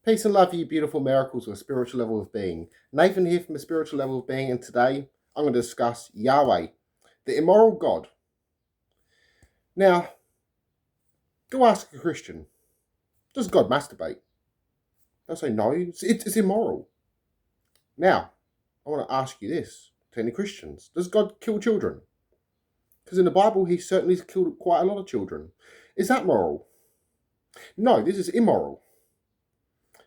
Peace and love, you beautiful miracles of a spiritual level of being. Nathan here from a spiritual level of being, and today I'm going to discuss Yahweh, the immoral God. Now, go ask a Christian, does God masturbate? They'll say no, it's immoral. Now, I want to ask you this to any Christians, does God kill children? Because in the Bible, he certainly has killed quite a lot of children. Is that moral? No, this is immoral.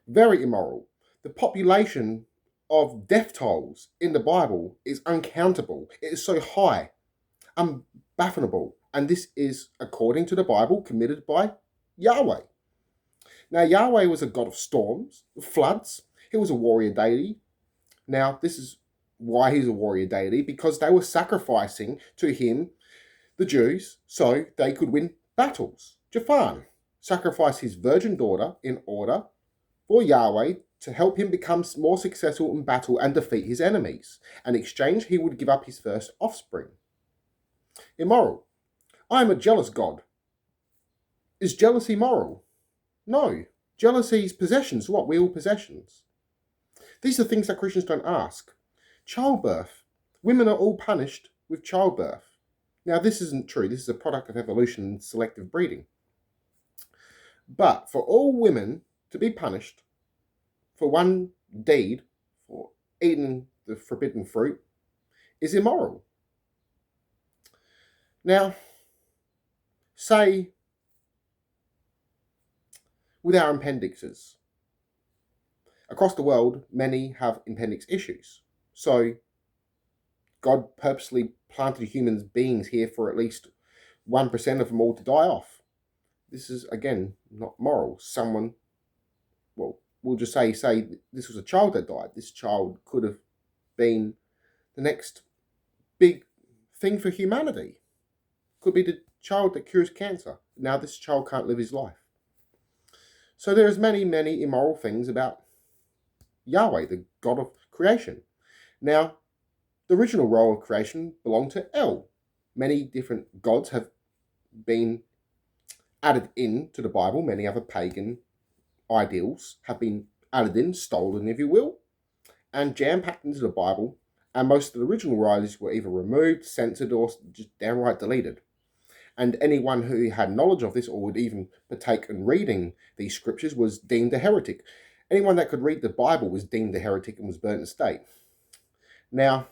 Very immoral. The population of death tolls in the Bible is uncountable. It is so high, unfathomable. And this is, according to the Bible, committed by Yahweh. Now, Yahweh was a god of storms, floods. He was a warrior deity. Now, this is why he's a warrior deity, because they were sacrificing to him, the Jews, so they could win battles. Japhan sacrificed his virgin daughter in order for Yahweh to help him become more successful in battle and defeat his enemies. In exchange, he would give up his first offspring. Immoral. I am a jealous God. Is jealousy moral? No. Jealousy is possessions. What? We all possessions. These are things that Christians don't ask. Childbirth. Women are all punished with childbirth. Now, this isn't true. This is a product of evolution and selective breeding. But for all women to be punished for one deed, for eating the forbidden fruit, is immoral. Now, say with our appendixes. Across the world, many have appendix issues. So God purposely planted human beings here for at least 1% of them all to die off. This is, again, not moral. Someone, well, we'll just say this was a child that died. This child could have been the next big thing for humanity. Could be the child that cures cancer. Now this child can't live his life. So there's many, many immoral things about Yahweh, the God of creation. Now, the original role of creation belonged to El. Many different gods have been added in to the Bible. Many other pagan ideals have been added in, stolen, if you will, and jam-packed into the Bible. And most of the original writers were either removed, censored, or just downright deleted. And anyone who had knowledge of this or would even partake in reading these scriptures was deemed a heretic. Anyone that could read the Bible was deemed a heretic and was burnt at stake. Now,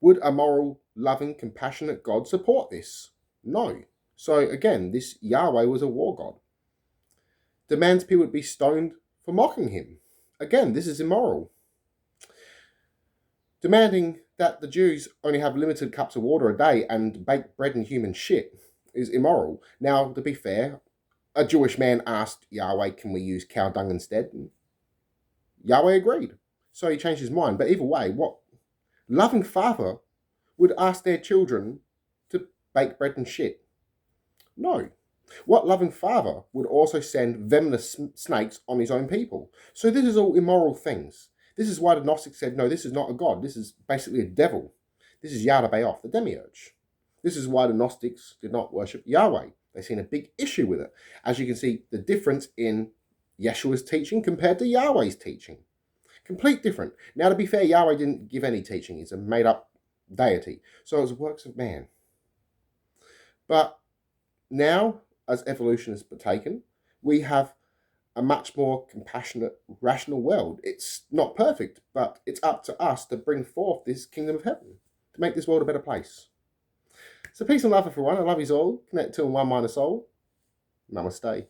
would a moral, loving, compassionate God support this? No. So again, this Yahweh was a war god. Demands people would be stoned for mocking him. Again, this is immoral. Demanding that the Jews only have limited cups of water a day and bake bread and human shit is immoral. Now, to be fair, a Jewish man asked Yahweh, can we use cow dung instead? And Yahweh agreed. So he changed his mind. But either way, what loving father would ask their children to bake bread and shit? No. What loving father would also send venomous snakes on his own people? So this is all immoral things. This is why the Gnostics said, no, this is not a god. This is basically a devil. This is yaldabaoth, the demiurge. This is why the Gnostics did not worship Yahweh. They've seen a big issue with it. As you can see, the difference in Yeshua's teaching compared to Yahweh's teaching. Complete different. Now, to be fair, Yahweh didn't give any teaching. He's a made-up deity. So it was works of man. But now, as evolution has partaken, we have a much more compassionate, rational world. It's not perfect, but it's up to us to bring forth this kingdom of heaven, to make this world a better place. So peace and love, everyone. I love you all. Connect to one mind and soul. Namaste.